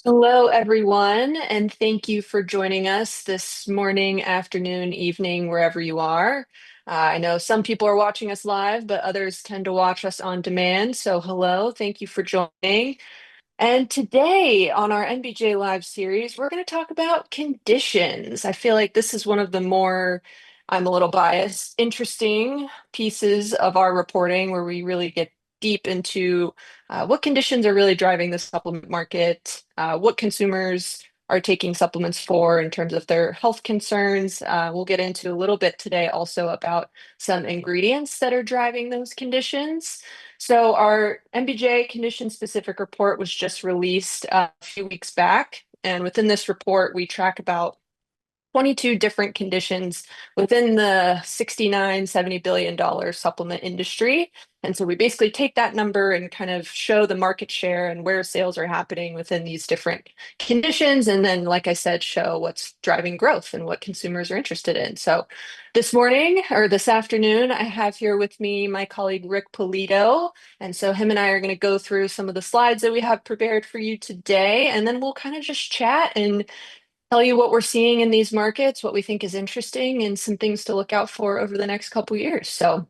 Hello, everyone, and thank you for joining us this morning, afternoon, evening, wherever you are. I know some people are watching us live, but others tend to watch us on demand. So, hello, thank you for joining. And today on our NBJ Live series, we're going to talk about conditions. I feel like this is one of the more, I'm a little biased, interesting pieces of our reporting where we really get deep into what conditions are really driving the supplement market, what consumers are taking supplements for in terms of their health concerns. We'll get into a little bit today also about some ingredients that are driving those conditions. So our NBJ condition specific report was just released a few weeks back. And within this report, we track about 22 different conditions within the 69, $70 billion supplement industry. And so we basically take that number and kind of show the market share and where sales are happening within these different conditions. And then, like I said, show what's driving growth and what consumers are interested in. So this morning or this afternoon, I have here with me my colleague Rick Polito. And so him and I are going to go through some of the slides that we have prepared for you today. And then we'll kind of just chat and tell you what we're seeing in these markets, what we think is interesting, and some things to look out for over the next couple years. So,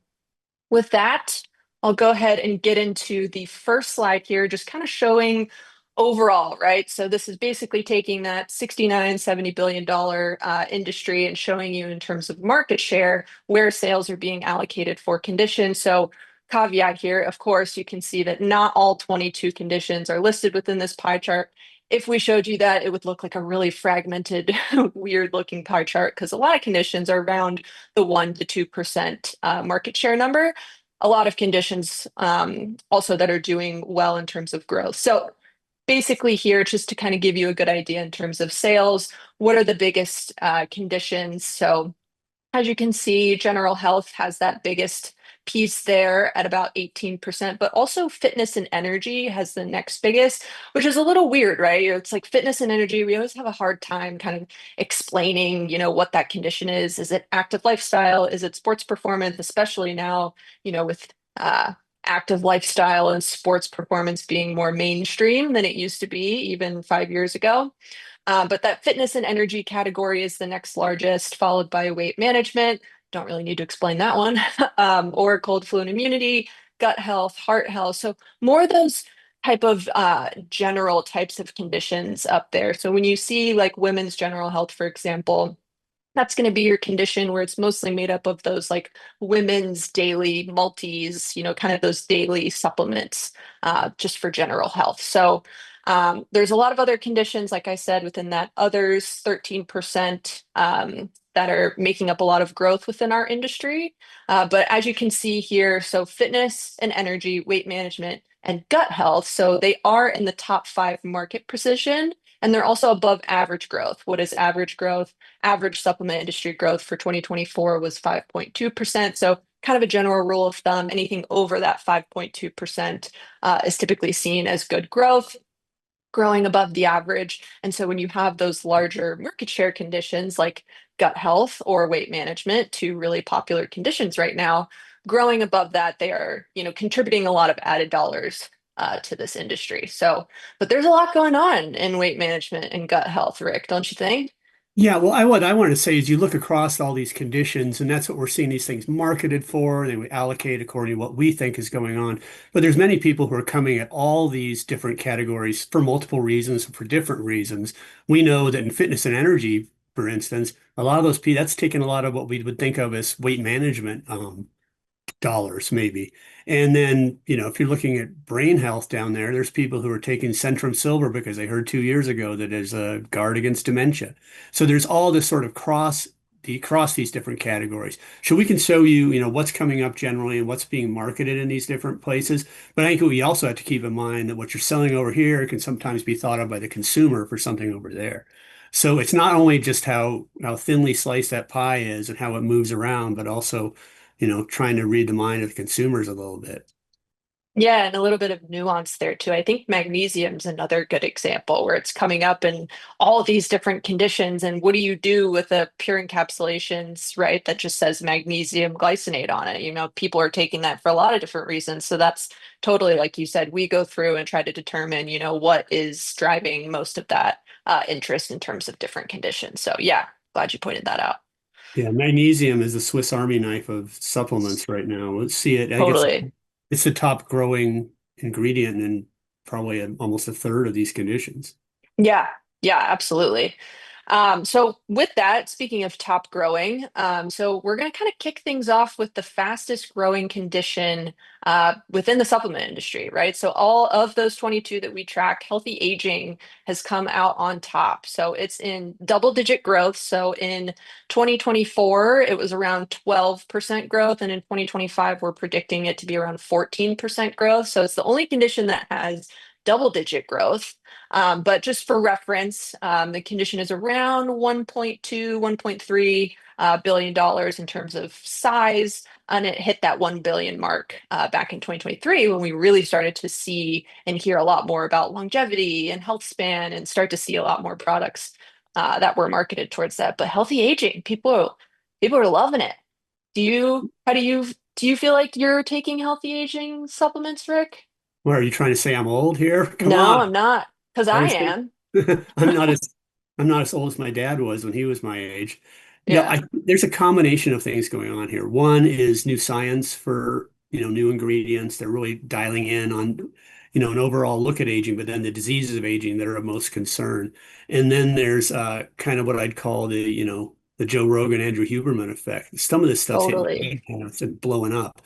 with that, I'll go ahead and get into the first slide here, just kind of showing overall, right? So, this is basically taking that 69, $70 billion industry and showing you in terms of market share where sales are being allocated for conditions. So, caveat here, of course, you can see that not all 22 conditions are listed within this pie chart. If we showed you that, it would look like a really fragmented, weird looking pie chart because a lot of conditions are around the 1 to 2% market share number. A lot of conditions also that are doing well in terms of growth. So basically here, just to kind of give you a good idea in terms of sales, what are the biggest conditions? So as you can see, general health has that biggest piece there at about 18%, but also fitness and energy has the next biggest, which is a little weird, right? It's like fitness and energy, we always have a hard time kind of explaining, what that condition is. Is it active lifestyle? Is it sports performance? Especially now, with active lifestyle and sports performance being more mainstream than it used to be even 5 years ago. But that fitness and energy category is the next largest, followed by weight management. Don't really need to explain that one. Or cold, flu, and immunity, gut health, heart health. So more of those type of general types of conditions up there. So when you see like women's general health, for example, that's going to be your condition where it's mostly made up of those like women's daily multis, kind of those daily supplements just for general health. So there's a lot of other conditions, like I said, within that others 13% that are making up a lot of growth within our industry. But as you can see here, so fitness and energy, weight management, and gut health. So they are in the top five market position. And they're also above average growth. What is average growth? Average supplement industry growth for 2024 was 5.2%. So kind of a general rule of thumb, anything over that 5.2% is typically seen as good growth, growing above the average. And so when you have those larger market share conditions like gut health or weight management, two really popular conditions right now, growing above that, they are, contributing a lot of added dollars to this industry. So, but there's a lot going on in weight management and gut health, Rick, don't you think? Yeah, well, what I want to say is you look across all these conditions, and that's what we're seeing these things marketed for, and then we allocate according to what we think is going on. But there's many people who are coming at all these different categories for multiple reasons, for different reasons. We know that in fitness and energy, for instance, a lot of those people, that's taken a lot of what we would think of as weight management dollars maybe. And then, if you're looking at brain health down there, there's people who are taking Centrum Silver because they heard 2 years ago that is a guard against dementia. So there's all this sort of cross these different categories. So we can show you, what's coming up generally and what's being marketed in these different places. But I think we also have to keep in mind that what you're selling over here can sometimes be thought of by the consumer for something over there. So it's not only just how thinly sliced that pie is and how it moves around, but also trying to read the mind of the consumers a little bit. Yeah, and a little bit of nuance there too. I think magnesium's another good example where it's coming up in all of these different conditions. And what do you do with the pure encapsulations, right? That just says magnesium glycinate on it. People are taking that for a lot of different reasons. So that's totally like you said, we go through and try to determine, what is driving most of that interest in terms of different conditions. So yeah, glad you pointed that out. Yeah, magnesium is the Swiss Army knife of supplements right now. Let's see it. I guess Totally. it's the top growing ingredient in probably almost a third of these conditions. Yeah, yeah, absolutely. So with that, speaking of top growing, so we're going to kind of kick things off with the fastest growing condition within the supplement industry, right? So all of those 22 that we track, healthy aging has come out on top. So it's in double digit growth. So in 2024, it was around 12% growth, and in 2025, we're predicting it to be around 14% growth. So it's the only condition that has double digit growth. But just for reference, the condition is around 1.2, $1.3 billion dollars in terms of size, and it hit that 1 billion mark back in 2023 when we really started to see and hear a lot more about longevity and health span and start to see a lot more products that were marketed towards that. But healthy aging, people are loving it. How do you feel like you're taking healthy aging supplements, Rick? What are you trying to say? I'm old here? Come No, I'm on. not, because I I would say am. I'm not as I'm not as old as my dad was when he was my age. Yeah, There's a combination of things going on here. One is new science for, new ingredients. They're really dialing in on, an overall look at aging, but then the diseases of aging that are of most concern. And then there's kind of what I'd call the Joe Rogan, Andrew Huberman effect. Some of this stuff's hitting totally. and it's blowing up.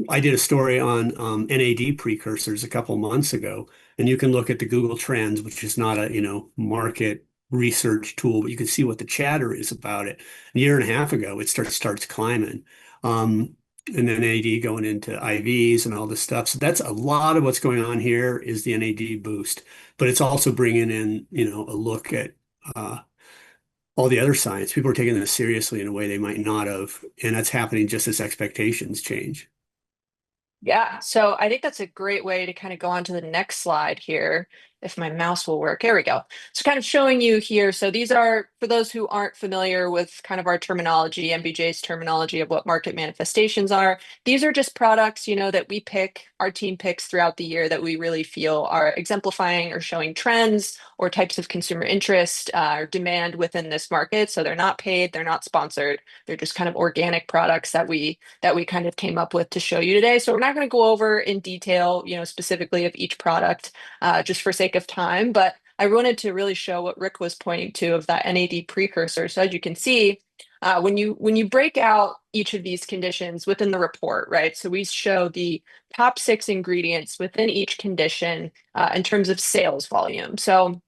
I did a story on NAD precursors a couple months ago, and you can look at the Google Trends, which is not a, market research tool, but you can see what the chatter is about it. A year and a half ago, it starts climbing. And then NAD going into IVs and all this stuff. So that's a lot of what's going on here is the NAD boost, but it's also bringing in, a look at uh, all the other science. People are taking this seriously in a way they might not have, and that's happening just as expectations change. Yeah, so I think that's a great way to kind of go on to the next slide here, if my mouse will work. There we go. So kind of showing you here. So these are, for those who aren't familiar with kind of our terminology, NBJ's terminology of what market manifestations are, these are just products, that we pick, our team picks throughout the year that we really feel are exemplifying or showing trends or types of consumer interest or demand within this market. So they're not paid, they're not sponsored, they're just kind of organic products that we kind of came up with to show you today. So we're not going to go over in detail, specifically of each product, just for sake of time. But I wanted to really show what Rick was pointing to of that NAD precursor. So as you can see, when you break out each of these conditions within the report, right? So we show the top 6 ingredients within each condition in terms of sales volume. So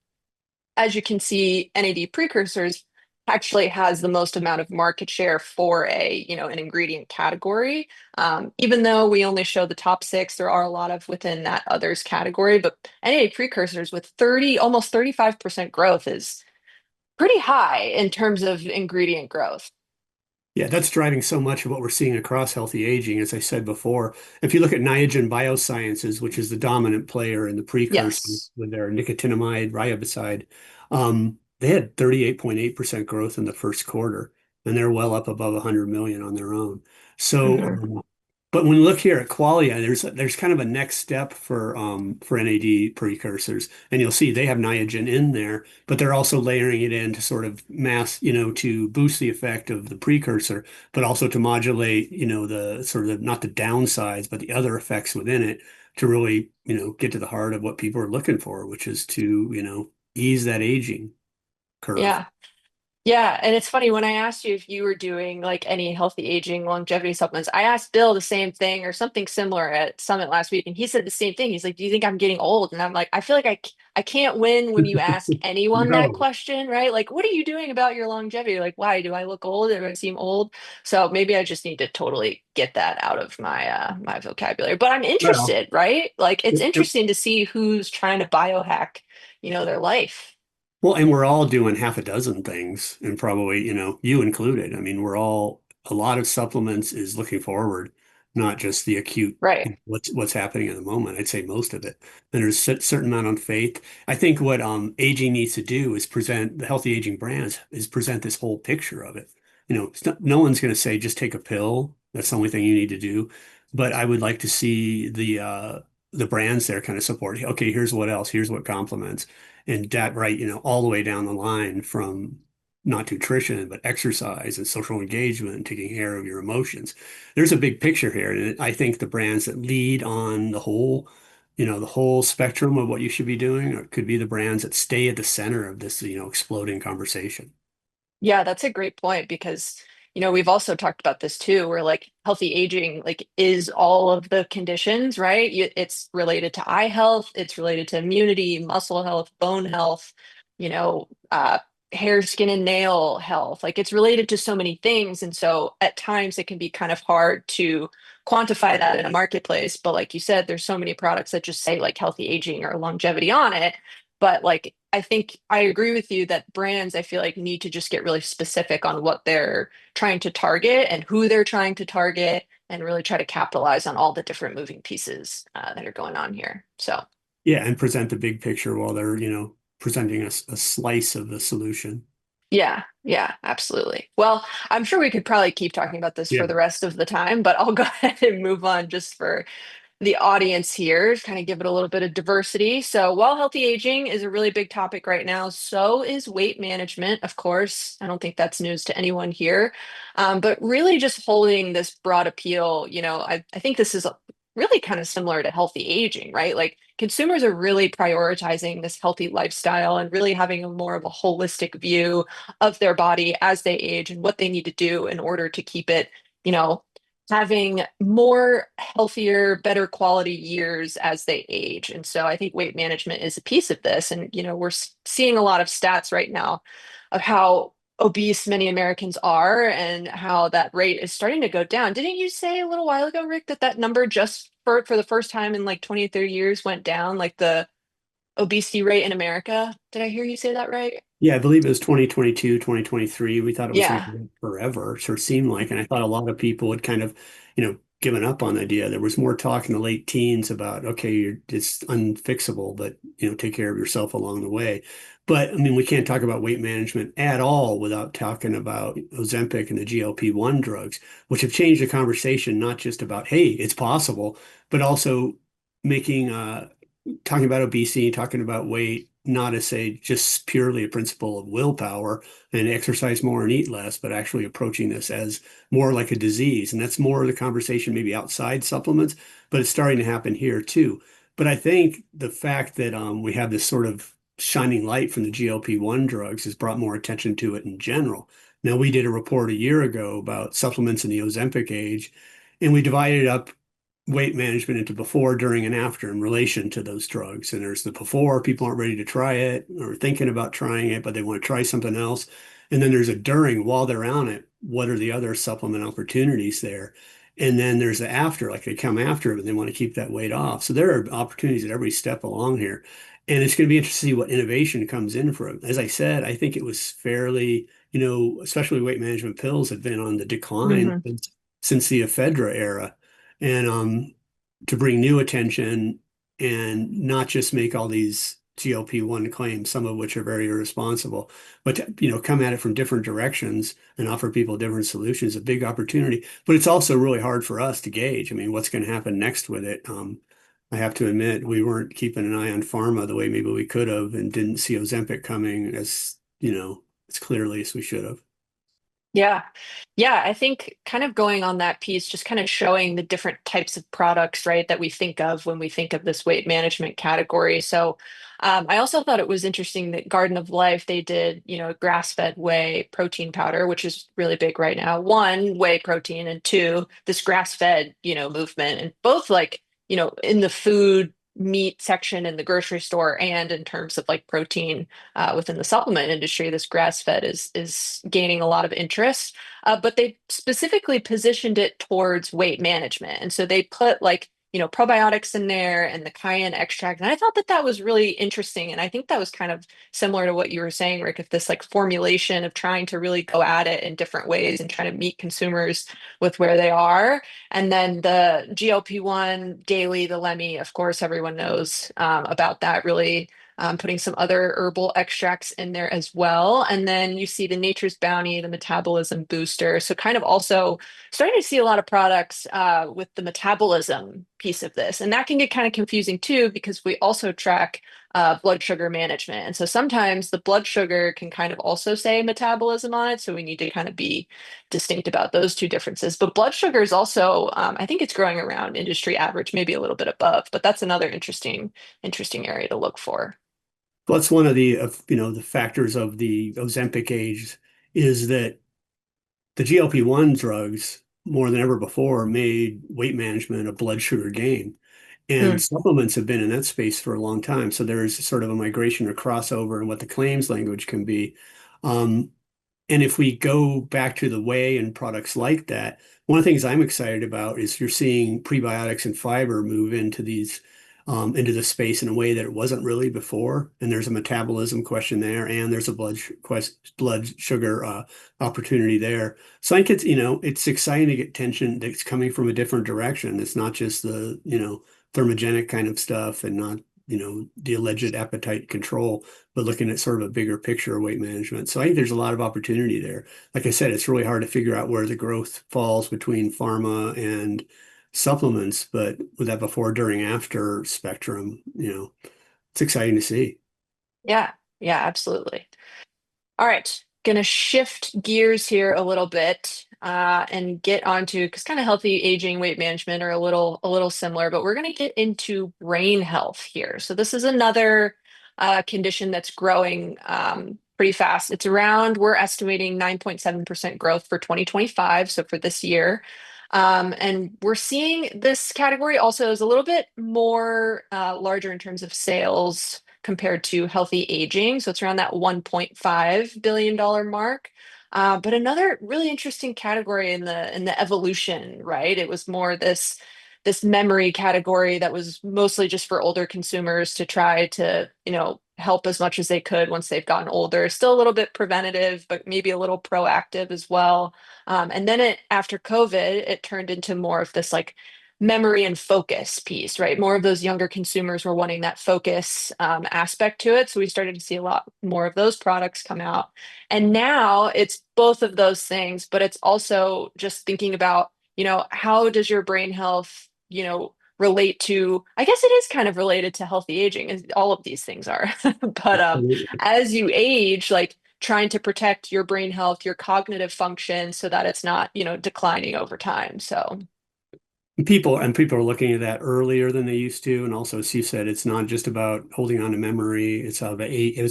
as you can see, NAD precursors actually has the most amount of market share for an ingredient category. Even though we only show the top 6, there are a lot of within that others category, but NAD precursors with almost 35% growth is pretty high in terms of ingredient growth. Yeah, that's driving so much of what we're seeing across healthy aging. As I said before, if you look at Niagen Biosciences, which is the dominant player in the precursor Yes. with their nicotinamide riboside, they had 38.8% growth in the first quarter, and they're well up above 100 million on their own. So, Hmm. but when we look here at Qualia, there's kind of a next step for NAD precursors, and you'll see they have Niagen in there, but they're also layering it in to sort of to boost the effect of the precursor, but also to modulate, the sort of not the downsides, but the other effects within it to really, get to the heart of what people are looking for, which is to, ease that aging curve. Yeah. Yeah, and it's funny when I asked you if you were doing like any healthy aging longevity supplements, I asked Bill the same thing or something similar at Summit last week, and he said the same thing. He's like, "Do you think I'm getting old?" And I'm like, "I feel like I can't win when you ask anyone that No. question, right? Like, what are you doing about your longevity? Like, why do I look old? Do I seem old?" So maybe I just need to totally get that out of my vocabulary. But I'm Well, interested, right? Like, it's it, it- interesting to see who's trying to biohack, their life. well, and we're all doing half a dozen things, and probably, you included. I mean, a lot of supplements is looking forward. not just the acute, Right. what's happening in the moment. I'd say most of it. And there's a certain amount on faith. I think what aging needs to do is present the healthy aging brands is present this whole picture of it. No one's going to say just take a pill. That's the only thing you need to do. But I would like to see the brands there kind of support. Okay, here's what else. Here's what complements, and that right, all the way down the line from not nutrition, but exercise and social engagement and taking care of your emotions. There's a big picture here, and I think the brands that lead on the whole spectrum of what you should be doing could be the brands that stay at the center of this, exploding conversation. Yeah, that's a great point because, we've also talked about this too, where like healthy aging, like is all of the conditions, right? It's related to eye health, it's related to immunity, muscle health, bone health, you know, uh, hair, skin, and nail health. Like it's related to so many things. And so at times it can be kind of hard to quantify that in a marketplace. But like you said, there's so many products that just say like healthy aging or longevity on it. But like, I think I agree with you that brands, I feel like, need to just get really specific on what they're trying to target and who they're trying to target and really try to capitalize on all the different moving pieces that are going on here. So, Yeah, and present the big picture while they're, presenting a slice of the solution. yeah, yeah, absolutely. Well, I'm sure we could probably keep talking about this Yeah. for the rest of the time, but I'll go ahead and move on just for the audience here, kind of give it a little bit of diversity. So, while healthy aging is a really big topic right now, so is weight management, of course. I don't think that's news to anyone here. But really, just holding this broad appeal, I think this is really kind of similar to healthy aging, right? Like, consumers are really prioritizing this healthy lifestyle and really having a more of a holistic view of their body as they age and what they need to do in order to keep it, you know, having more healthier, better quality years as they age. And so I think weight management is a piece of this. And, we're seeing a lot of stats right now of how obese many Americans are and how that rate is starting to go down. Didn't you say a little while ago, Rick, that number just for the first time in like 20, 30 years went down, like the obesity rate in America? Did I hear you say that right? Yeah, I believe it was 2022, 2023. We thought it was going to Yeah. go forever, sort of seemed like. And I thought a lot of people had kind of, given up on the idea. There was more talk in the late teens about, okay, it's unfixable, but, take care of yourself along the way. But I mean, we can't talk about weight management at all without talking about Ozempic and the GLP-1 drugs, which have changed the conversation, not just about, hey, it's possible, but also making talking about obesity, talking about weight, not as say just purely a principle of willpower and exercise more and eat less, but actually approaching this as more like a disease. And that's more of the conversation maybe outside supplements, but it's starting to happen here too. But I think the fact that we have this sort of shining light from the GLP-1 drugs has brought more attention to it in general. Now, we did a report a year ago about supplements in the Ozempic age, and we divided up weight management into before, during, and after in relation to those drugs. And there's the before, people aren't ready to try it or thinking about trying it, but they want to try something else. And then there's a during, while they're on it, what are the other supplement opportunities there? And then there's the after, like they come after it and they want to keep that weight off. So there are opportunities at every step along here. And it's going to be interesting to see what innovation comes in for it. As I said, I think it was fairly, especially weight management pills have been on the decline Hmm. since the ephedra era. And to bring new attention and not just make all these GLP-1 claims, some of which are very irresponsible, but to, come at it from different directions and offer people different solutions, a big opportunity. But it's also really hard for us to gauge. I mean, what's going to happen next with it? I have to admit, we weren't keeping an eye on pharma the way maybe we could have and didn't see Ozempic coming as clearly as we should have. Yeah. Yeah, I think kind of going on that piece, just kind of showing the different types of products, right, that we think of when we think of this weight management category. So I also thought it was interesting that Garden of Life, they did, grass-fed whey protein powder, which is really big right now. One, whey protein, and two, this grass-fed, movement. And both like, in the food, meat section in the grocery store and in terms of like protein within the supplement industry, this grass-fed is gaining a lot of interest. But they specifically positioned it towards weight management. And so they put like, probiotics in there and the cayenne extract. And I thought that that was really interesting. And I think that was kind of similar to what you were saying, Rick, of this like formulation of trying to really go at it in different ways and trying to meet consumers with where they are. And then the GLP-1 daily, the Lemmy, of course, everyone knows about that, really putting some other herbal extracts in there as well. And then you see the Nature's Bounty, the metabolism booster. So kind of also starting to see a lot of products with the metabolism piece of this. And that can get kind of confusing too, because we also track blood sugar management. And so sometimes the blood sugar can kind of also say metabolism on it. So we need to kind of be distinct about those two differences. But blood sugar is also, I think it's growing around industry average, maybe a little bit above, but that's another interesting area to look for. Well, that's one of the factors of the Ozempic age is that the GLP-1 drugs more than ever before made weight management a blood sugar game. And Mm. supplements have been in that space for a long time. So there's sort of a migration or crossover in what the claims language can be. Um, and if we go back to the whey and products like that, one of the things I'm excited about is you're seeing prebiotics and fiber move into the space in a way that it wasn't really before. And there's a metabolism question there, and there's a blood sugar opportunity there. So I think it's exciting to get tension that's coming from a different direction. It's not just the thermogenic kind of stuff and not the alleged appetite control, but looking at sort of a bigger picture of weight management. So I think there's a lot of opportunity there. Like I said, it's really hard to figure out where the growth falls between pharma and supplements, but with that before, during, after spectrum, it's exciting to see. Yeah, yeah, absolutely. All right, gonna shift gears here a little bit and get onto because kind of healthy aging, weight management are a little similar, but we're gonna get into brain health here. So this is another condition that's growing pretty fast. It's around we're estimating 9.7% growth for 2025, so for this year. And we're seeing this category also is a little bit more larger in terms of sales compared to healthy aging. So it's around that $1.5 billion mark. But another really interesting category in the evolution, right? It was more this memory category that was mostly just for older consumers to try to, help as much as they could once they've gotten older. Still a little bit preventative, but maybe a little proactive as well. And then after COVID, it turned into more of this like memory and focus piece, right? More of those younger consumers were wanting that focus aspect to it. So we started to see a lot more of those products come out. And now it's both of those things, but it's also just thinking about, how does your brain health, relate to, I guess it is kind of related to healthy aging, as all of these things are. But Absolutely. as you age, like trying to protect your brain health, your cognitive function so that it's not, declining over time. So, People are looking at that earlier than they used to, and also, as you said, it's not just about holding on to memory. It's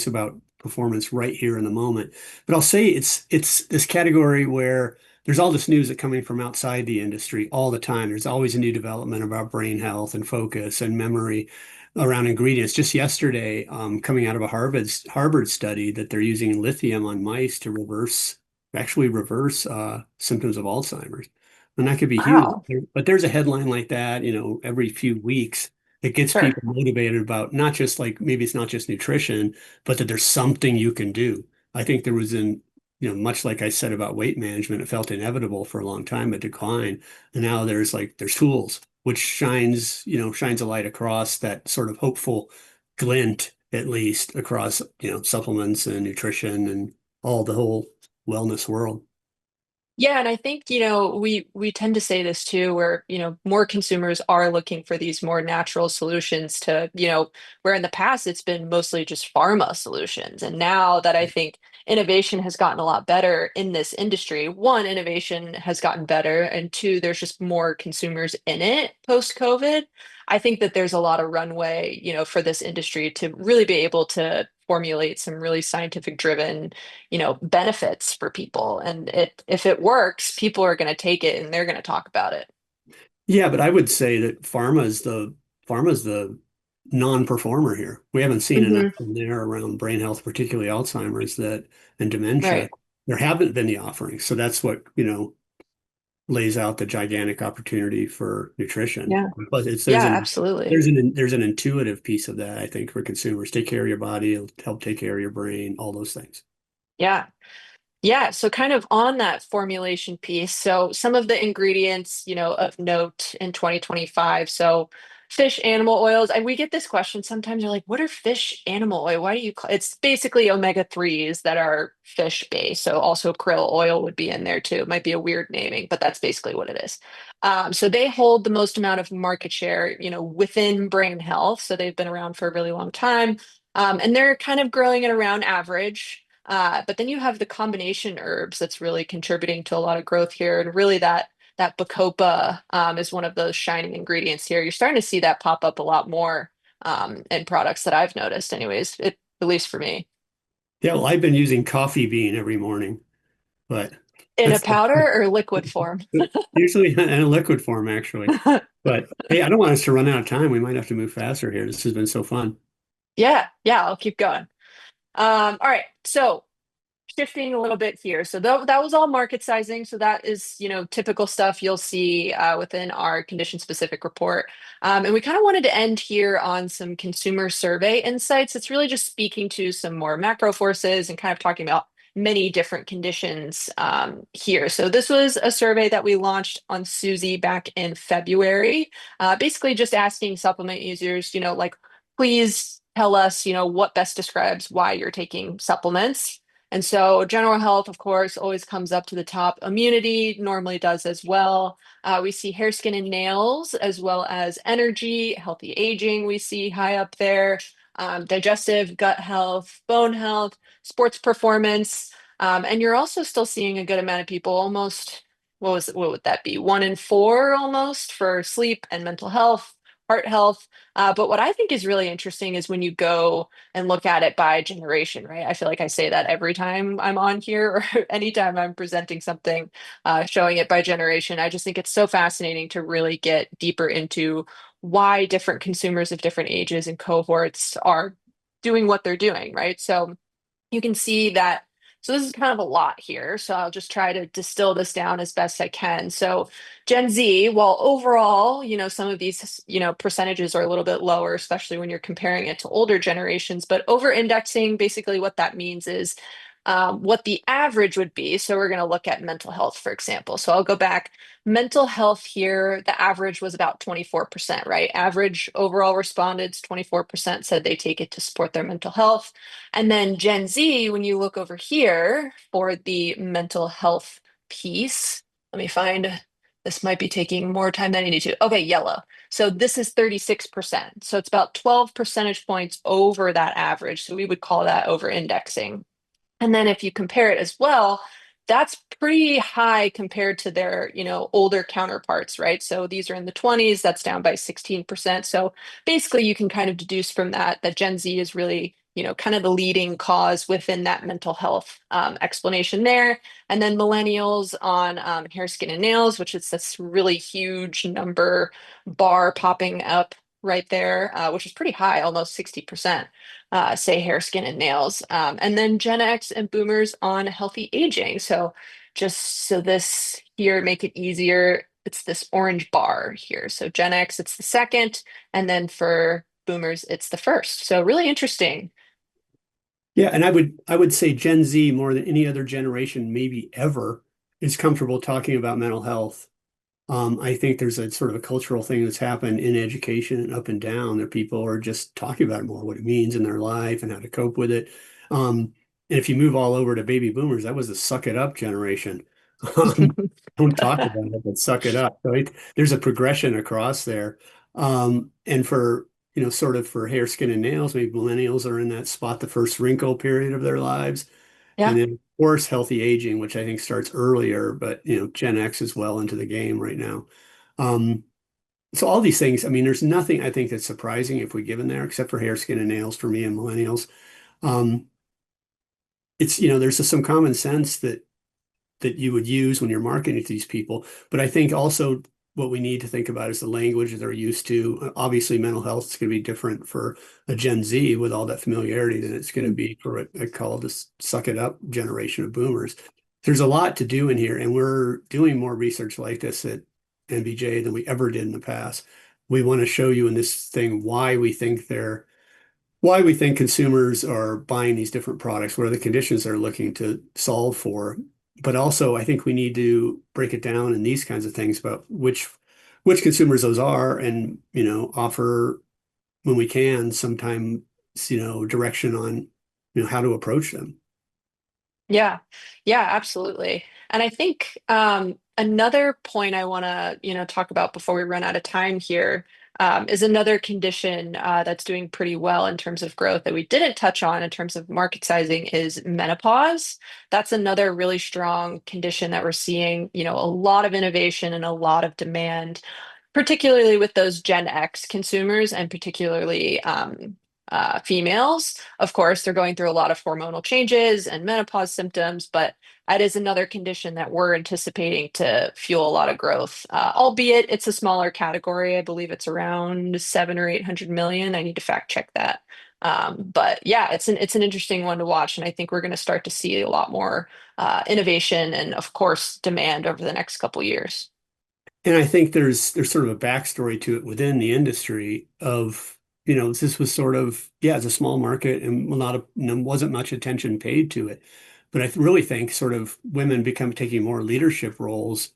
about performance right here in the moment. But I'll say it's this category where there's all this news that coming from outside the industry all the time. There's always a new development about brain health and focus and memory around ingredients. Just yesterday, coming out of a Harvard study that they're using lithium on mice to actually reverse symptoms of Alzheimer's. And that could be huge. wow, But there's a headline like that, every few weeks that gets sure. people motivated about not just like maybe it's not just nutrition, but that there's something you can do. I think there was much like I said about weight management, it felt inevitable for a long time, a decline. And now there's tools, which shines a light across that sort of hopeful glint, at least across, supplements and nutrition and all the whole wellness world. Yeah, and I think, we tend to say this too, where, more consumers are looking for these more natural solutions to, where in the past it's been mostly just pharma solutions. And now that I think innovation has gotten a lot better in this industry, one, innovation has gotten better, and two, there's just more consumers in it post-COVID. I think that there's a lot of runway, for this industry to really be able to formulate some really scientific driven benefits for people. And if it works, people are going to take it and they're going to talk about it. Yeah, but I would say that pharma is the non-performer here. We haven't seen enough Hmm. from there around brain health, particularly Alzheimer's, that and dementia. Right. There haven't been the offerings. So that's what, lays out the gigantic opportunity for nutrition. Yeah. But Yeah, absolutely. there's an intuitive piece of that, I think, for consumers. Take care of your body, it'll help take care of your brain, all those things. Yeah. Yeah, so kind of on that formulation piece. So some of the ingredients, of note in 2025. So fish animal oils, and we get this question sometimes. You're like, what are fish animal oil? Why do you call it's basically omega 3s that are fish based. So also krill oil would be in there too. It might be a weird naming, but that's basically what it is. So they hold the most amount of market share, within brain health. So they've been around for a really long time. And they're kind of growing at around average. But then you have the combination herbs that's really contributing to a lot of growth here, and really that bacopa is one of those shining ingredients here. You're starting to see that pop up a lot more in products that I've noticed, anyways. At least for me, Yeah, well, I've been using coffee bean every morning, but in a that's powder or liquid form. usually in a liquid form, actually. But hey, I don't want us to run out of time. We might have to move faster here. This has been so fun. Yeah, yeah, I'll keep going. All right, so shifting a little bit here. So that was all market sizing. So that is, typical stuff you'll see within our condition specific report. And we kind of wanted to end here on some consumer survey insights. It's really just speaking to some more macro forces and kind of talking about many different conditions here. So this was a survey that we launched on Suzy back in February, basically just asking supplement users, like, please tell us, what best describes why you're taking supplements. And so general health, of course, always comes up to the top. Immunity normally does as well. We see hair, skin, and nails, as well as energy, healthy aging, we see high up there. Digestive, gut health, bone health, sports performance. And you're also still seeing a good amount of people, almost, what would that be? 1 in 4 almost for sleep and mental health, heart health. But what I think is really interesting is when you go and look at it by generation, right? I feel like I say that every time I'm on here or anytime I'm presenting something, showing it by generation. I just think it's so fascinating to really get deeper into why different consumers of different ages and cohorts are doing what they're doing, right? So you can see that. So this is kind of a lot here. So I'll just try to distill this down as best I can. So Gen Z, while overall, some of these, percentages are a little bit lower, especially when you're comparing it to older generations, but over indexing, basically what that means is what the average would be. So we're going to look at mental health, for example. So I'll go back. Mental health here, the average was about 24%, right? Average overall respondents, 24% said they take it to support their mental health. And then Gen Z, when you look over here for the mental health piece, let me find, this might be taking more time than I need to. Okay, yellow. So this is 36%. So it's about 12 percentage points over that average. So we would call that over indexing. And then if you compare it as well, that's pretty high compared to their, older counterparts, right? So these are in the 20s, that's down by 16%. So basically you can kind of deduce from that that Gen Z is really, kind of the leading cause within that mental health explanation there. And then millennials on hair, skin, and nails, which is this really huge number bar popping up right there, which is pretty high, almost 60%, say hair, skin, and nails. And then Gen X and boomers on healthy aging. So just so this here, make it easier, it's this orange bar here. So Gen X, it's the second, and then for boomers, it's the first. So really interesting. Yeah, and I would say Gen Z more than any other generation, maybe ever, is comfortable talking about mental health. I think there's a sort of a cultural thing that's happened in education and up and down that people are just talking about it more, what it means in their life and how to cope with it. And if you move all over to baby boomers, that was the suck it up generation. Don't talk about it, but suck it up. So there's a progression across there. And for, sort of for hair, skin, and nails, maybe millennials are in that spot, the first wrinkle period of their lives. And Yeah. then, of course, healthy aging, which I think starts earlier, but Gen X is well into the game right now. Um, so all these things, I mean, there's nothing I think that's surprising if we give in there, except for hair, skin, and nails for me and millennials. Um, it's, there's just some common sense that you would use when you're marketing to these people. But I think also what we need to think about is the language that they're used to. Obviously, mental health is going to be different for a Gen Z with all that familiarity than it's going to be for what I call this suck it up generation of boomers. there's a lot to do in here, and we're doing more research like this at NBJ than we ever did in the past. We want to show you in this thing why we think consumers are buying these different products, what are the conditions they're looking to solve for. But also, I think we need to break it down in these kinds of things about which consumers those are, and offer when we can sometime direction on how to approach them. Yeah, yeah, absolutely. And I think another point I want to, talk about before we run out of time here is another condition that's doing pretty well in terms of growth that we didn't touch on in terms of market sizing is menopause. That's another really strong condition that we're seeing, a lot of innovation and a lot of demand, particularly with those Gen X consumers and particularly females. Of course, they're going through a lot of hormonal changes and menopause symptoms, but that is another condition that we're anticipating to fuel a lot of growth. Albeit it's a smaller category. I believe it's around 700 or 800 million. I need to fact check that. But yeah, it's an interesting one to watch, and I think we're going to start to see a lot more innovation and, of course, demand over the next couple years. And I think there's sort of a backstory to it within the industry of, this was sort of, yeah, it's a small market and a lot of, wasn't much attention paid to it. But I really think sort of women become taking more leadership roles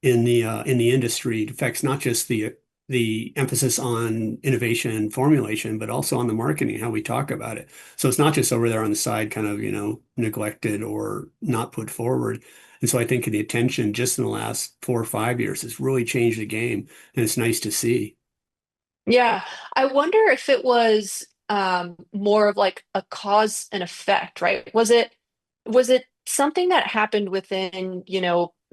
in the industry. It affects not just the emphasis on innovation and formulation, but also on the marketing, how we talk about it. So it's not just over there on the side, kind of, neglected or not put forward. And so I think the attention just in the last 4 or 5 years has really changed the game, and it's nice to see. Yeah, I wonder if it was more of like a cause and effect, right? Was it something that happened within,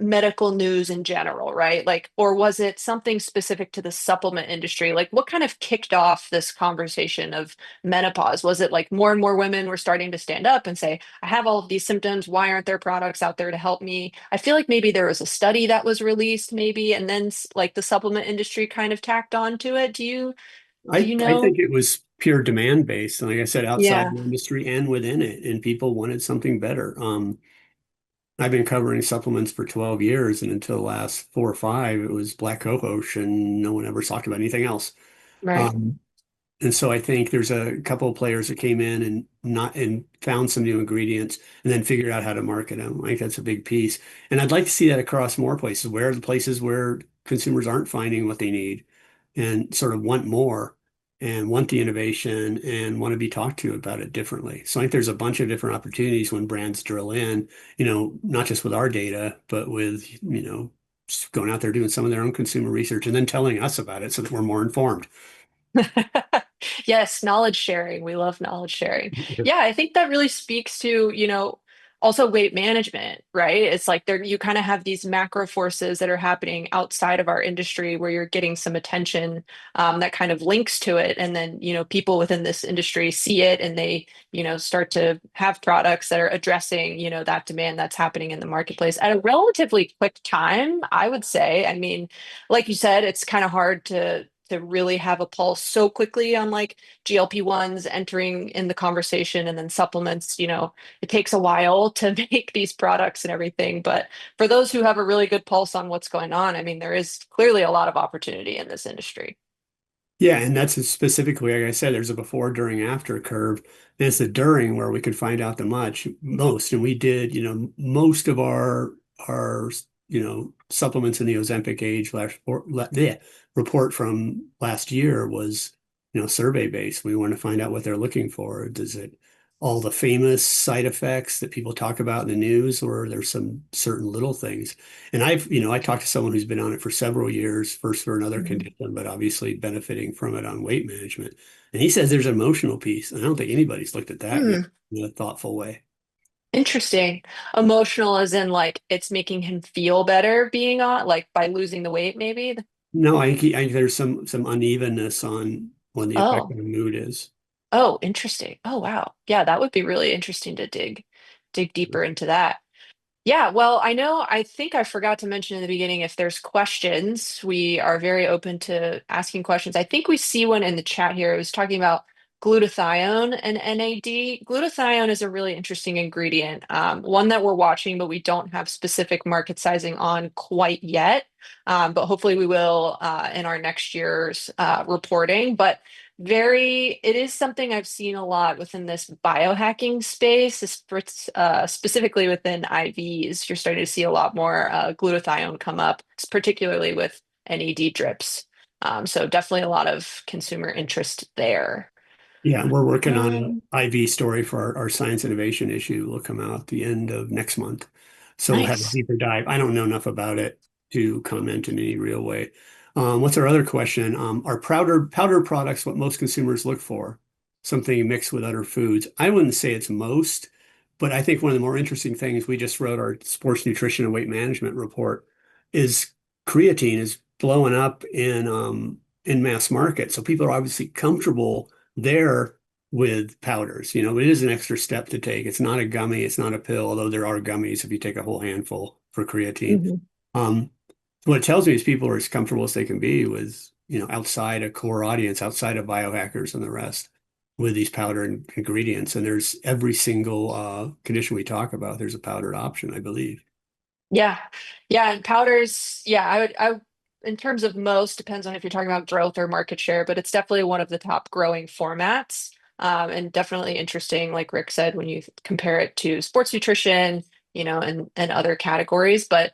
medical news in general, right? Like, or was it something specific to the supplement industry? Like, what kind of kicked off this conversation of menopause? Was it like more and more women were starting to stand up and say, I have all of these symptoms. Why aren't there products out there to help me? I feel like maybe there was a study that was released, maybe, and then like the supplement industry kind of tacked on to it. Do you I know? think it was pure demand based, and like I said, outside Yeah, the industry and within it, and people wanted something better. I've been covering supplements for 12 years, and until the last 4 or 5, it was black cohosh, and no one ever talked about anything else. right. Um, and so I think there's a couple of players that came in and not and found some new ingredients and then figured out how to market them. I think that's a big piece. And I'd like to see that across more places. Where are the places where consumers aren't finding what they need and sort of want more and want the innovation and want to be talked to about it differently. So I think there's a bunch of different opportunities when brands drill in, not just with our data, but with, just going out there doing some of their own consumer research and then telling us about it so that we're more informed. Yes, knowledge sharing. We love knowledge sharing. Yeah, I think that really speaks to, also weight management, right? It's like there you kind of have these macro forces that are happening outside of our industry where you're getting some attention that kind of links to it. And then, people within this industry see it and they, start to have products that are addressing, that demand that's happening in the marketplace at a relatively quick time, I would say. I mean, like you said, it's kind of hard to really have a pulse so quickly on like GLP-1s entering in the conversation and then supplements, it takes a while to make these products and everything. But for those who have a really good pulse on what's going on, I mean, there is clearly a lot of opportunity in this industry. Yeah, and that's specifically, like I said, there's a before, during, after curve. And it's the during where we could find out the most. And we did, most of our supplements in the Ozempic age report from last year was, survey based. We want to find out what they're looking for. Does it all the famous side effects that people talk about in the news, or there's some certain little things? And I talked to someone who's been on it for several years, first for another Mhm. condition, but obviously benefiting from it on weight management. And he says there's an emotional piece. And I don't think anybody's looked at that yet Hmm, in a thoughtful way. interesting. Emotional as in like it's making him feel better being on, like by losing the weight, maybe. No, I think there's some unevenness on what the effect Oh, on the mood is. oh, interesting. Oh, wow. Yeah, that would be really interesting to dig deeper into that. Yeah, well, I think I forgot to mention in the beginning if there's questions, we are very open to asking questions. I think we see one in the chat here. It was talking about glutathione and NAD. Glutathione is a really interesting ingredient, one that we're watching, but we don't have specific market sizing on quite yet. But hopefully we will in our next year's reporting. But it is something I've seen a lot within this biohacking space, specifically within IVs. You're starting to see a lot more glutathione come up, particularly with NAD drips. So definitely a lot of consumer interest there. Yeah, we're working on an Um, IV story for our science innovation issue. Will come out the end of next month. So we'll have a nice. deeper dive. I don't know enough about it to comment in any real way. What's our other question? Are powder products what most consumers look for? Something mixed with other foods. I wouldn't say it's most, but I think one of the more interesting things we just wrote our sports nutrition and weight management report is creatine is blowing up in mass market. So people are obviously comfortable there with powders. You know, it is an extra step to take. It's not a gummy, it's not a pill, although there are gummies if you take a whole handful for creatine. Mhm. Um, what it tells me is people are as comfortable as they can be with, you know, outside a core audience, outside of biohackers and the rest with these powder ingredients. And there's every single condition we talk about, there's a powdered option, I believe. Yeah. Yeah. And powders, yeah, in terms of most, depends on if you're talking about growth or market share, but it's definitely one of the top growing formats. And definitely interesting, like Rick said, when you compare it to sports nutrition, and other categories. But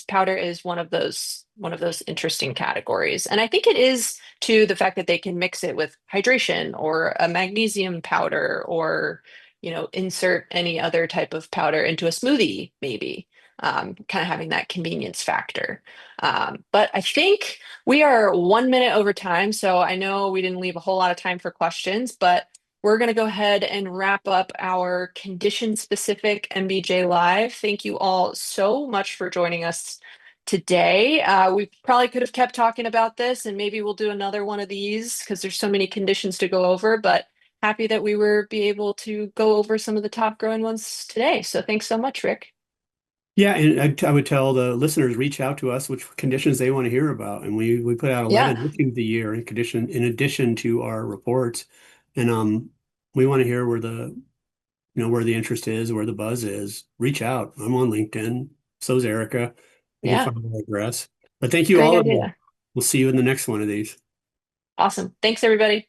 powder is one of those interesting categories. And I think it is too the fact that they can mix it with hydration or a magnesium powder or, insert any other type of powder into a smoothie, maybe kind of having that convenience factor. But I think we are 1 minute over time, so I know we didn't leave a whole lot of time for questions, but we're going to go ahead and wrap up our condition-specific MBJ Live. Thank you all so much for joining us today. We probably could have kept talking about this, and maybe we'll do another one of these because there's so many conditions to go over, but happy that we were be able to go over some of the top growing ones today. So thanks so much, Rick. Yeah, and I would tell the listeners reach out to us which conditions they want to hear about, and we put out Yeah. 11 issues a year in addition to our reports, and we want to hear where where the interest is, where the buzz is. Reach out. I'm on LinkedIn. So's Erica. You can Yeah, find our address. But thank you great all, and idea. we'll see you in the next one of these. Awesome. Thanks, everybody.